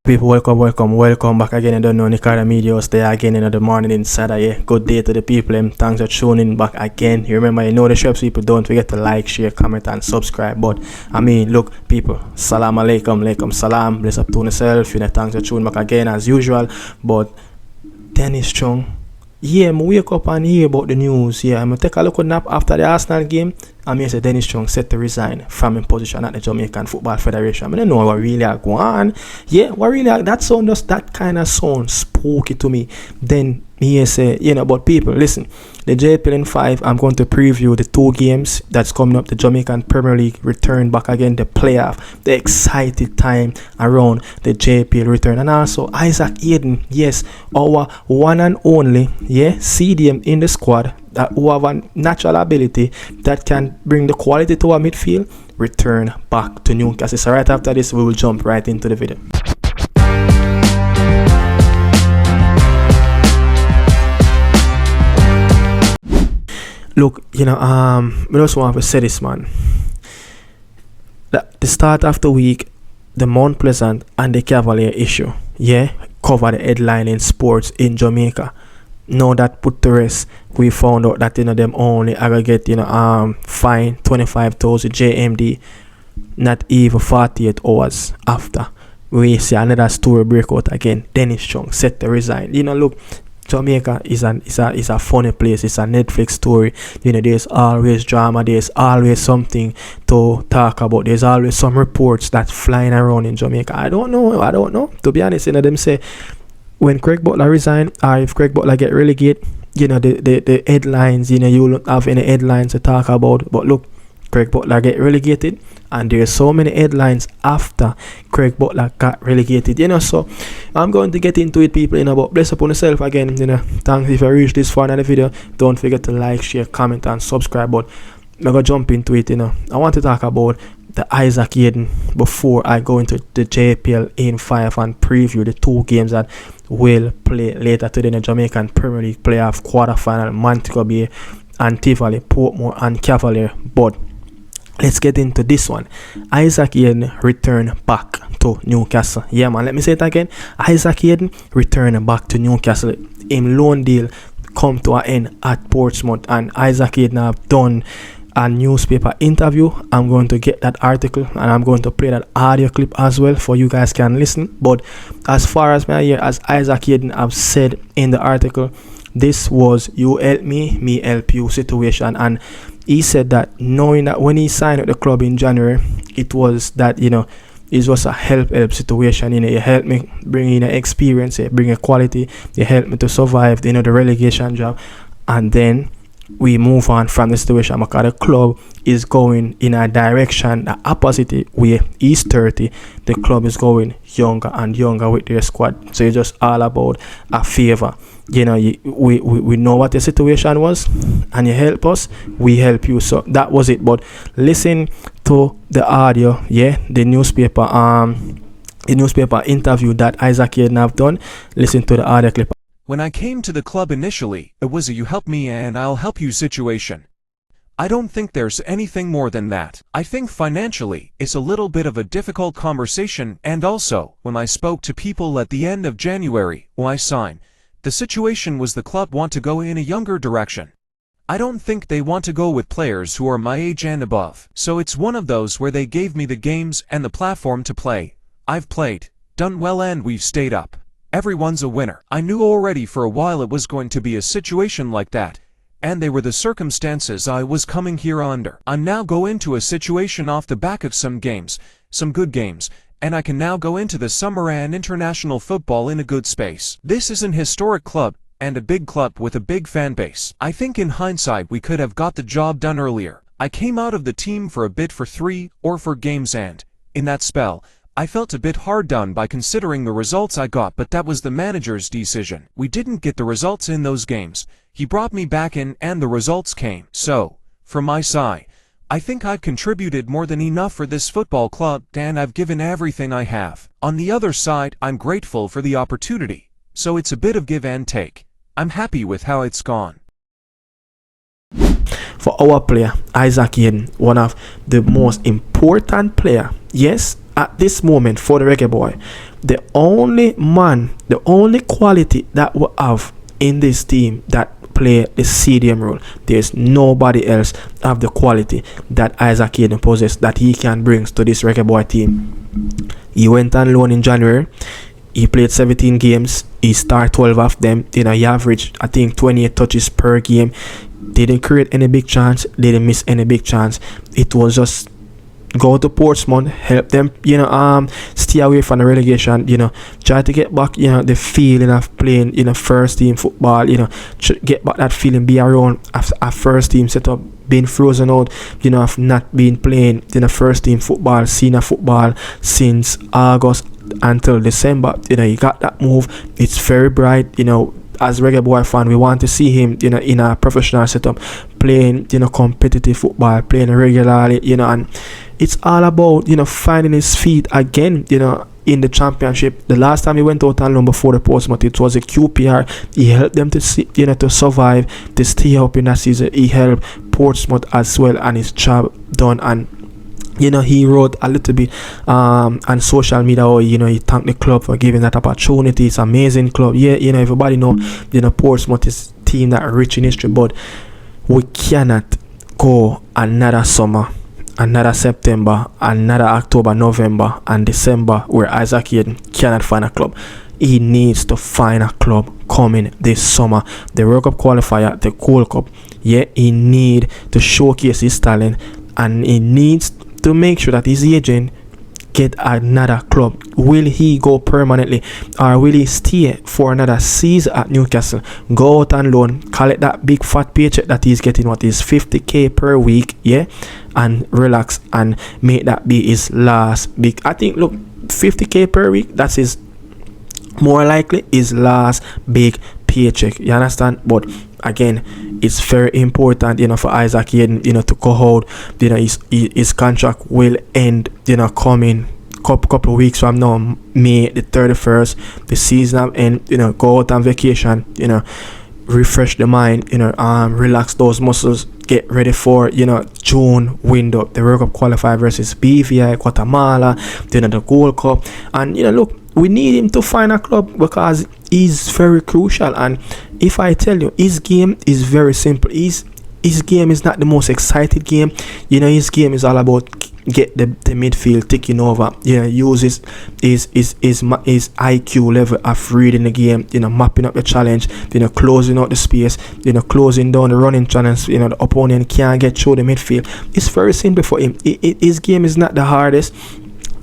People, welcome back again. I don't know, Nicardo Media House there again in the morning inside of here. Good day to the people, thanks for tuning back again. You remember, the shops, people, don't forget to like, share, comment and subscribe. But look, people, salam alaikum, salam, bless up to yourself, thanks for tuning back again as usual. But Dennis Chung, I wake up and hear about the news. I'm gonna take a look at nap after the Arsenal game. I say Dennis Chung set to resign from his position at the Jamaican Football Federation. I don't know what really are going on. That kind of sound spooky to me. Then he say, but people, listen, the JPL in 5, I'm going to preview the 2 games that's coming up. The Jamaican Premier League return back again, the playoff, the excited time around the JPL return. And also Isaac Hayden, yes, our one and only, CDM in the squad, that who have a natural ability that can bring the quality to our midfield, return back to Newcastle. So right after this, we will jump right into the video. Look, I just want to say this, man. The start of the week, the Mount Pleasant and the Cavalier issue, cover the headline in sports in Jamaica. Now that put to rest, we found out that them only aggregate fine 25,000 JMD, not even 48 hours after. We see another story break out again. Dennis Chung set to resign. Look, Jamaica is a funny place. It's a Netflix story. There's always drama. There's always something to talk about. There's always some reports that's flying around in Jamaica. I don't know. To be honest, them say when Craig Butler resign, or if Craig Butler get relegated, the headlines, you don't have any headlines to talk about. But look, Craig Butler get relegated, and there's so many headlines after Craig Butler got relegated, so I'm going to get into it, people, but bless upon yourself again, thanks if you reach this far in the video. Don't forget to like, share, comment and subscribe. But I'm going to jump into it. I want to talk about the Isaac Hayden before I go into the JPL in 5 and preview the 2 games that will play later today in the Jamaican Premier League playoff quarterfinal. Montego Bay and Tivoli, Portmore and Cavalier. But let's get into this one. Isaac Hayden return back to Newcastle. Yeah, man, let me say it again. Isaac Hayden return back to Newcastle. In loan deal come to an end at Portsmouth, and Isaac Hayden have done a newspaper interview. I'm going to get that article and I'm going to play that audio clip as well for you guys can listen. But as far as my as Isaac Hayden have said in the article, this was you help me help you situation. And he said that knowing that when he signed at the club in January, it was that it was a help situation. You help me bring in experience, bring a quality, you help me to survive the relegation job. And then we move on from the situation because the club is going in a direction the opposite way. He's 30, the club is going younger and younger with their squad. So it's just all about a favor. We know what the situation was, and you help us, we help you. So that was it. But listen to the audio, the newspaper interview that Isaac Hayden have done. Listen to the audio clip. When I came to the club initially, it was a you help me and I'll help you situation. I don't think there's anything more than that. I think financially, it's a little bit of a difficult conversation, and also, when I spoke to people at the end of January, when I signed, the situation was the club want to go in a younger direction. I don't think they want to go with players who are my age and above. So it's one of those where they gave me the games and the platform to play. I've played, done well, and we've stayed up. Everyone's a winner. I knew already for a while it was going to be a situation like that, and they were the circumstances I was coming here under. I'm now go into a situation off the back of some games, some good games, and I can now go into the summer and international football in a good space. This is an historic club, and a big club with a big fan base. I think in hindsight we could have got the job done earlier. I came out of the team for a bit for 3 or 4 games, and in that spell, I felt a bit hard done by considering the results I got, but that was the manager's decision. We didn't get the results in those games. He brought me back in and the results came. So, from my side, I think I've contributed more than enough for this football club, and I've given everything I have. On the other side, I'm grateful for the opportunity. So it's a bit of give and take. I'm happy with how it's gone. For our player, Isaac Hayden, one of the most important player, yes, at this moment for the reggae boy, the only quality that we have in this team that play the CDM role, there's nobody else have the quality that Isaac Hayden possesses that he can bring to this Reggae Boy team. He went on loan in January. He played 17 games. He started 12 of them. He averaged, I think, 28 touches per game. Didn't create any big chance. Didn't miss any big chance. It was just go to Portsmouth, help them, stay away from the relegation, try to get back, the feeling of playing, first team football, get back that feeling, be around a first team setup, being frozen out, of not being playing, first team football, senior football since August until December. You got that move. It's very bright, as Reggae Boy fan, we want to see him, in a professional setup, playing, competitive football, playing regularly, and it's all about, finding his feet again, in the championship. The last time he went out on loan before the Portsmouth, it was a QPR. He helped them to see, to survive, to stay up in that season. He helped Portsmouth as well, and his job done. And he wrote a little bit on social media, or he thanked the club for giving that opportunity. It's an amazing club. Yeah, everybody know, Portsmouth is a team that rich in history, but we cannot go another summer, another September, another October, November, and December where Isaac Hayden cannot find a club. He needs to find a club coming this summer. The World Cup qualifier, the Gold Cup. Yeah, he need to showcase his talent, and he needs to make sure that his agent get another club. Will he go permanently, or will he stay for another season at Newcastle, go out on loan, collect that big fat paycheck that he's getting, what is 50k per week, yeah, and relax and make that be his last big, I think, look, 50k per week, that's his, more likely his last big paycheck, you understand? But again, it's very important, for Isaac Hayden, to go out, his contract will end, coming couple of weeks from now, May the 31st, the season will end, go out on vacation, refresh the mind, relax those muscles, get ready for, June window, the World Cup qualifier versus BVI, Guatemala, the Gold Cup, and, look, we need him to find a club because he's very crucial. And if I tell you, his game is very simple. His game is not the most excited game. His game is all about get the midfield taking over. Use his IQ level of reading the game. Mapping up the challenge. Closing out the space. Closing down the running challenge. The opponent can't get through the midfield. It's very simple for him. His game is not the hardest.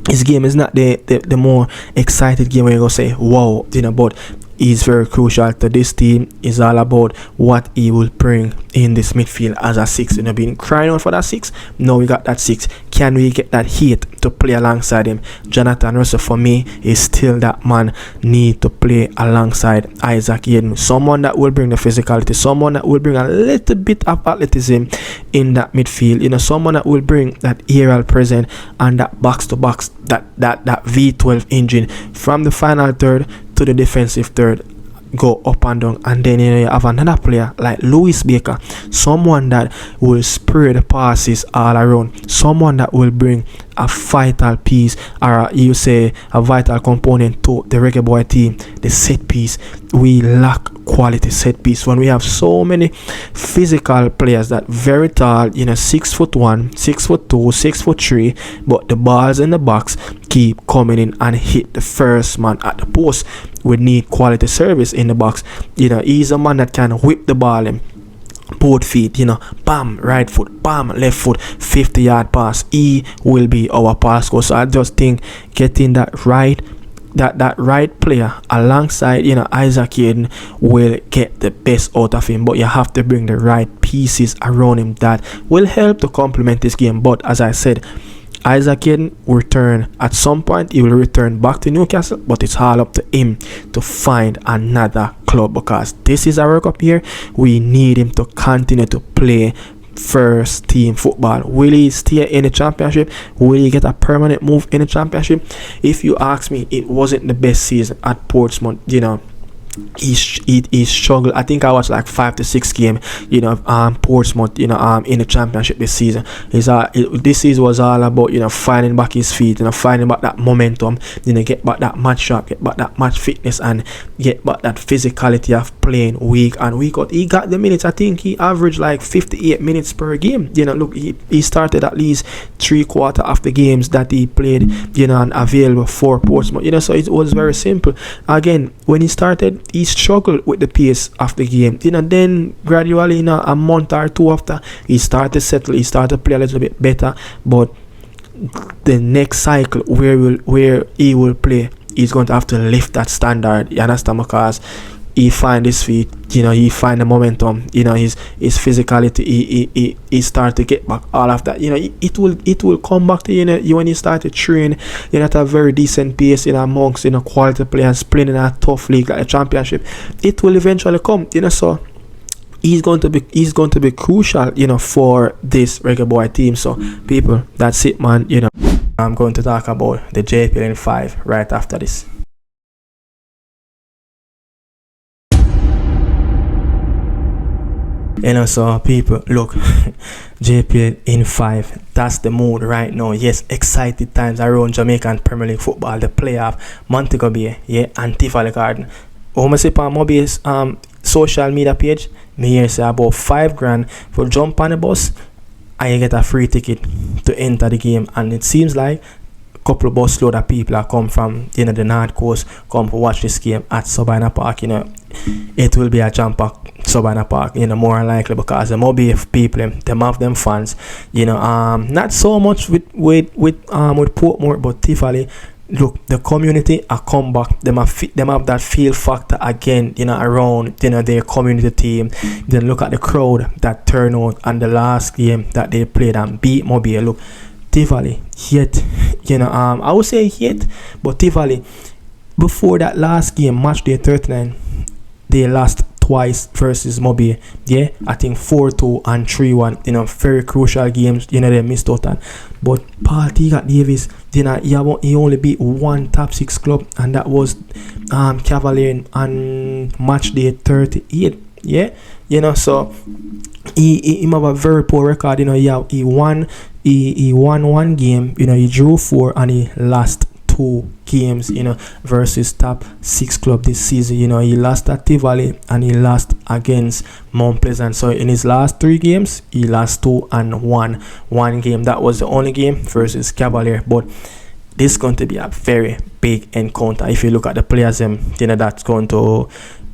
His game is not the more excited game where you go say wow, but he's very crucial to this team. It's all about what he will bring in this midfield as a six. Been crying out for that six. Now we got that six. Can we get that heat to play alongside him? Jonathan Russell, for me, is still that man need to play alongside Isaac Hayden. Someone that will bring the physicality, someone that will bring a little bit of athleticism in that midfield. Someone that will bring that aerial presence and that box to box, that V12 engine from the final third to the defensive third, go up and down. And then you have another player like Lewis Baker, someone that will spray the passes all around, someone that will bring a vital piece, or you say a vital component to the Reggae Boy team, the set piece. We lack quality set piece when we have so many physical players that very tall, 6'1", 6'2", 6'3", but the balls in the box keep coming in and hit the first man at the post. We need quality service in the box. He's a man that can whip the ball in both feet, bam, right foot, bam, left foot, 50-yard pass. He will be our pass coach. So I just think getting that right player alongside Isaac Hayden will get the best out of him. But you have to bring the right pieces around him that will help to complement this game. But as I said, Isaac Hayden will return at some point. He will return back to Newcastle, but it's all up to him to find another club, because this is a World Cup year. We need him to continue to play first team football. Will he stay in the championship? Will he get a permanent move in the championship? If you ask me, it wasn't the best season at Portsmouth. he struggled. I think I watched like 5 to 6 game, Portsmouth, in the championship this season. This season was all about, finding back his feet, finding back that momentum, get back that match sharp, get back that match fitness, and get back that physicality of playing week and week out. He got the minutes. I think he averaged like 58 minutes per game. Look, he started at least 3/4 of the games that he played, and available for Portsmouth. So it was very simple. Again, when he started, he struggled with the pace of the game. Then gradually, a month or two after, he started to settle. He started to play a little bit better. But the next cycle, where he will play, he's going to have to lift that standard. You understand? Because he find his feet, he find the momentum, his physicality, he start to get back all of that. It will come back to you when you start to train, at a very decent pace, amongst quality players playing in a tough league like a championship. It will eventually come, so he's going to be crucial, for this Reggae Boy team. So people, that's it, man. I'm going to talk about the JPL in 5 right after this. So people, look, JPL in 5, that's the mood right now. Yes, excited times around Jamaican Premier League football, the playoff, Montego Bay, and Tivoli Garden. When I see on Moby's social media page, me here say about $5,000 for jump on the bus, and you get a free ticket to enter the game. And it seems like a couple of bus load of people are come from the North Coast, come to watch this game at SABINA Park. It will be a jump pack SABINA Park, more likely, because the Moby people, them have them fans, not so much with Portmore, but Tivoli. Look, the community are come back. Them have that feel factor again, around, their community team. Then look at the crowd that turned out on the last game that they played and beat Moby. Look, Tivoli, yet, I would say yet, but Tivoli, before that last game, match day 39, they lost twice versus Moby. I think 4-2 and 3-1. Very crucial games. They missed out on. But Paul Tigat Davis, he only beat one top 6 club, and that was Cavalier on match day 38. So he have a very poor record. He won one game. He drew 4 and he lost 2 games, versus top 6 club this season. He lost at Tivoli and he lost against Mount Pleasant. So in his last 3 games, he lost 2 and won 1 game. That was the only game versus Cavalier. But this is going to be a very big encounter. If you look at the players, that's going to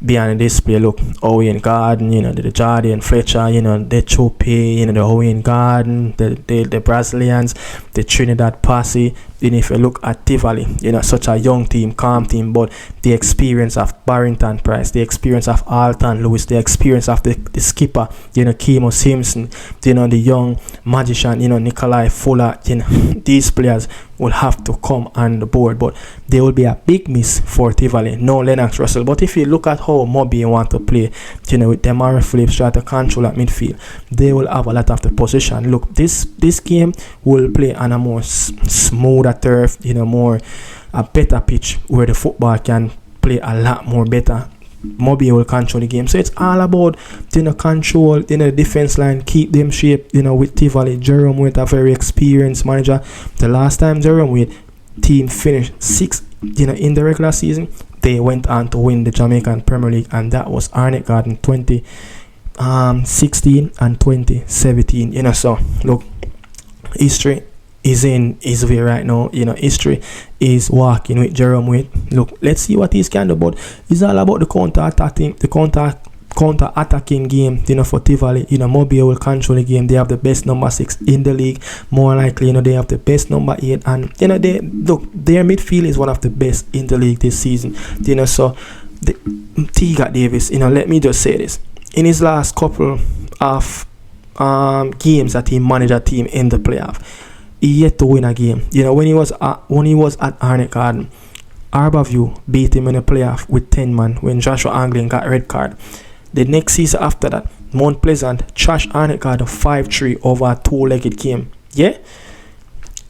be on display. Look, Owen Garden, the Jordan Fletcher, the Chope, the Owen Garden, the Brazilians, the Trinidad Posse. Then if you look at Tivoli, such a young team, calm team, but the experience of Barrington Price, the experience of Alton Lewis, the experience of the skipper, Kimo Simpson, the young magician, Nikolai Fuller, these players will have to come on the board, but they will be a big miss for Tivoli. No Lennox Russell. But if you look at how Moby want to play, with Demara Phillips try to control at midfield, they will have a lot of the position. Look, this game will play on a more smoother turf, a better pitch where the football can play a lot more better. Moby will control the game. So it's all about control the defense line, keep them shape, with Tivoli. Jerome with a very experienced manager. The last time Jerome with team finished 6th in the regular season, they went on to win the Jamaican Premier League, and that was Arnett Garden 2016 and 2017. So look, history is in his way right now. History is walking with Jerome Wade. Look, let's see what he can do. But it's all about the counter-attacking game, for Tivoli. Moby will control the game. They have the best number 6 in the league. More likely, they have the best number 8. And, their midfield is one of the best in the league this season. So, Tigat Davis, let me just say this. In his last couple of games that he managed a team in the playoff, he yet to win a game. When he was at Arnett Garden, Arborview beat him in a playoff with 10 man when Joshua Anglin got red card. The next season after that, Mount Pleasant trashed Arnett Garden 5-3 over a 2-legged game.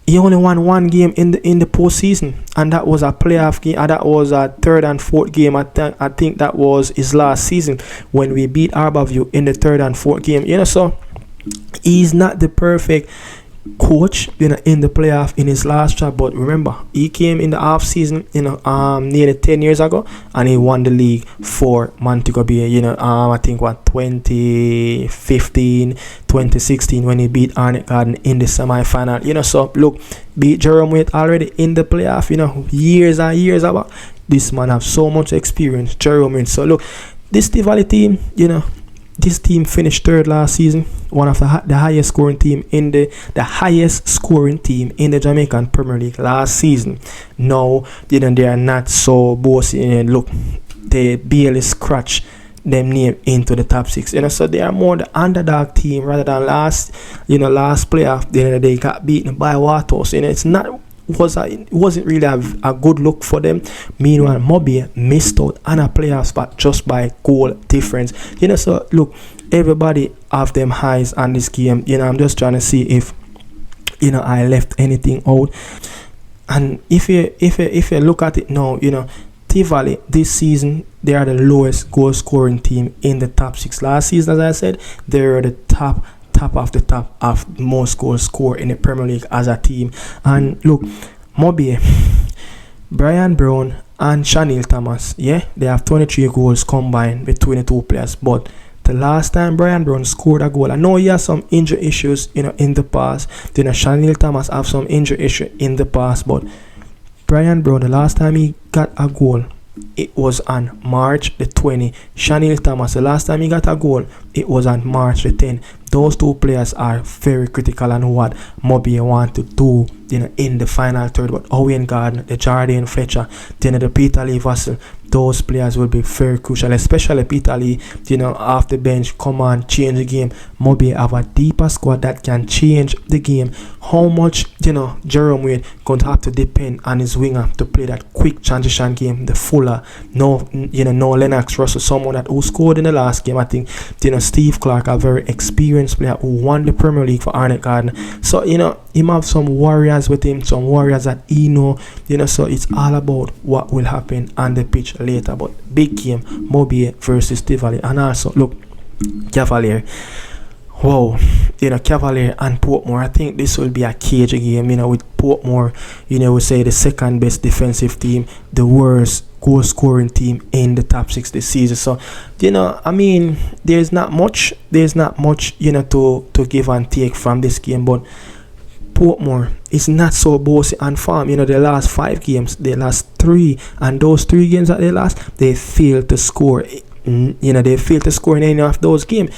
he only won one game in the postseason, and that was a playoff game, and that was a third and fourth game. I think that was his last season when we beat Arborview in the third and fourth game. So he's not the perfect coach, in the playoff in his last job, but remember, he came in the off season, nearly 10 years ago, and he won the league for Montego Bay. I think 2015, 2016 when he beat Arnett Garden in the semi-final. So look, beat Jerome Waite already in the playoff. Years and years about this man have so much experience, Jerome Waite. So look, this Tivoli team, this team finished third last season, one of the highest scoring team in the highest scoring team in the Jamaican Premier League last season. Now, they are not so bossy. Look, they barely scratch them name into the top 6. So they are more the underdog team rather than last playoff. They got beaten by Watos. It wasn't really a good look for them. Meanwhile, Moby missed out on a playoff spot just by goal difference. So look, everybody have them highs on this game. I'm just trying to see if I left anything out. And if you look at it now, Tivoli this season, they are the lowest goal scoring team in the top 6. Last season, as I said, they were the top of the top of most goals scored in the Premier League as a team. And look, Moby, Brian Brown and Chanel Thomas, they have 23 goals combined between the two players. But the last time Brian Brown scored a goal, I know he has some injury issues in the past. Chanel Thomas have some injury issue in the past, but Brian Brown, the last time he got a goal, it was on March the 20. Chanel Thomas, the last time he got a goal, it was on March the 10. Those two players are very critical on what Moby want to do, in the final third. But Owen Gardner, the Jardine Fletcher, the Peter Lee Vassell, those players will be very crucial, especially Peter Lee, off the bench, come on, change the game. Moby have a deeper squad that can change the game. How much, Jerome Waite going to have to depend on his winger to play that quick transition game, the Fuller, no Lennox Russell, someone who scored in the last game. I think, Steve Clark, a very experienced player who won the Premier League for Arnett Garden. So, he have some warriors with him, some warriors that he know, so it's all about what will happen on the pitch later. But big game, Moby versus Tivoli. And also, look, Cavalier. Wow, Cavalier and Portmore. I think this will be a cage game, with Portmore, we say the second best defensive team, the worst goal scoring team in the top 6 this season. So, there's not much, to give and take from this game. But Portmore is not so bossy and farm. The last 5 games, they lost 3, and those 3 games that they lost, they failed to score. They failed to score in any of those games.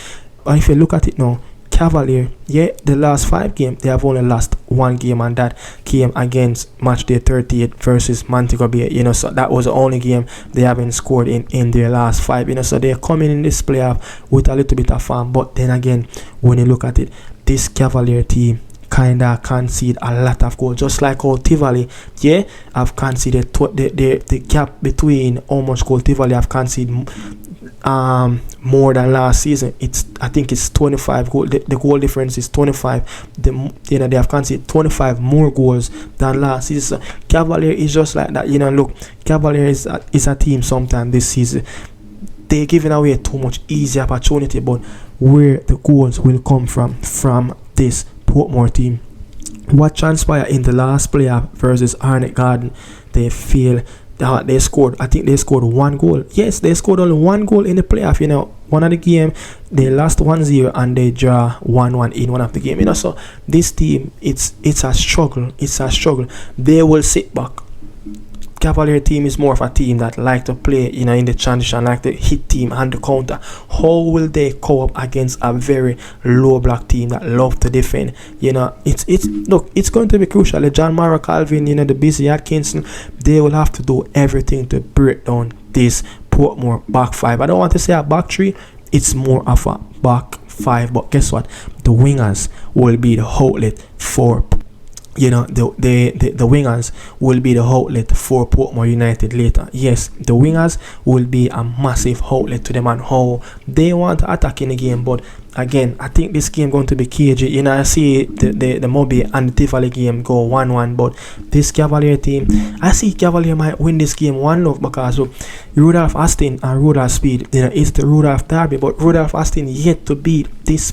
And if you look at it now, Cavalier, the last 5 games, they have only lost 1 game, and that came against matchday 38 versus Montego Bay. So that was the only game they haven't scored in their last 5. So they're coming in this playoff with a little bit of fun. But then again, when you look at it, this Cavalier team kinda concede a lot of goals, just like how Tivoli, have conceded the gap between how much goal Tivoli have conceded more than last season. I think it's 25 goal. The goal difference is 25. They have conceded 25 more goals than last season. So Cavalier is just like that. Look, Cavalier is a team sometimes this season. They're giving away too much easy opportunity, but where the goals will come from this Portmore team. What transpired in the last playoff versus Arnett Garden, they failed. They scored 1 goal. Yes, they scored only 1 goal in the playoff. One of the game they lost 1-0 and they draw 1-1 in one of the game. So this team, it's a struggle. They will sit back. Cavalier team is more of a team that like to play, in the transition, like the hit team and the counter. How will they go up against a very low block team that love to defend? It's going to be crucial. The John Mara Calvin, the Busy Atkinson, they will have to do everything to break down this Portmore back 5. I don't want to say a back 3. It's more of a back 5. But guess what? The wingers will be the outlet for the wingers will be the outlet for Portmore United later. Yes, the wingers will be a massive outlet to them and how they want to attack in the game. But again, I think this game going to be cagey. You know, I see the Moby and the Tivoli game go 1-1, but this Cavalier team, I see Cavalier might win this game 1-0 because of Rudolph Aston and Rudolph Speed. You know, it's the Rudolph derby, but Rudolph Aston yet to beat this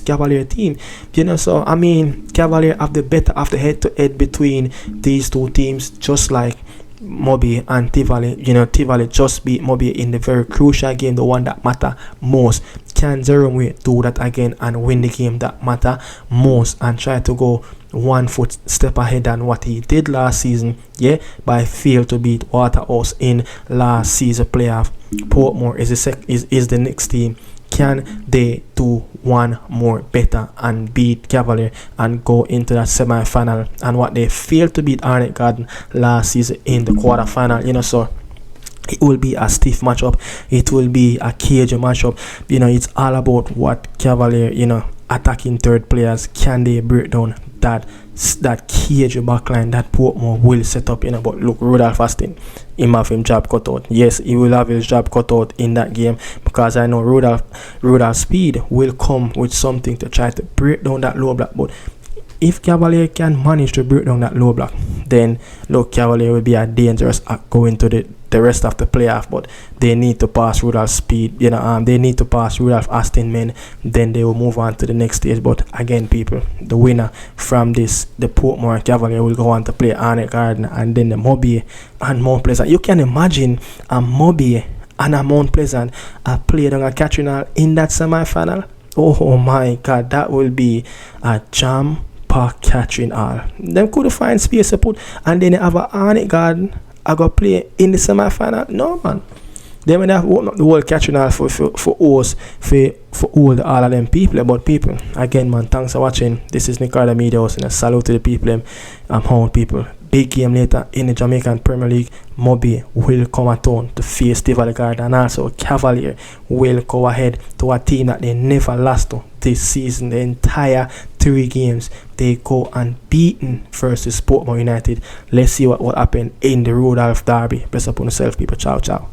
Cavalier team. You know, so I mean, Cavalier have the better of the head-to-head between these two teams, just like Moby and Tivoli. You know, Tivoli just beat Moby in the very crucial game, the one that matter most. Can Jerome do that again and win the game that matter most and try to go 1 foot step ahead than what he did last season? Yeah, by fail to beat Waterhouse in last season playoff. Portmore is the next team. Can they do one more better and beat Cavalier and go into that semi-final and what they failed to beat Arnett Garden last season in the quarter-final? You know, so it will be a stiff matchup. It will be a cage matchup. You know, it's all about what Cavalier, you know, attacking third players, can they break down that cage backline that Portmore will set up, you know. But look, Rudolph Aston, him have him job cut out. Yes, he will have his job cut out in that game, because I know Rudolph Speed will come with something to try to break down that low block. But if Cavalier can manage to break down that low block, then look, Cavalier will be a dangerous act going to the rest of the playoff. But they need to pass Rudolph Speed, you know, they need to pass Rudolph Aston men, then they will move on to the next stage. But again, people, the winner from this, the Portmore Cavalier, will go on to play Arnett Garden and then the Moby and Mount Pleasant. You can imagine a Moby and a Mount Pleasant played on a catching all in that semi-final. Oh my God, that will be a jam catching all. Them could find space to put, and then they have a Arnett Garden I go play in the semi-final. No, man. They may have opened up the world catching all for us, for all of them people. But people, again, man, thanks for watching. This is Nicardo Media House, and a salute to the people. How people. Big game later in the Jamaican Premier League. Moby will come at town to face Tivoli Garden, and also Cavalier will go ahead to a team that they never lost to this season. The entire 3 games they go unbeaten versus Portmore United. Let's see what will happen in the Rudolph derby. Best up on yourself, people. Ciao, ciao.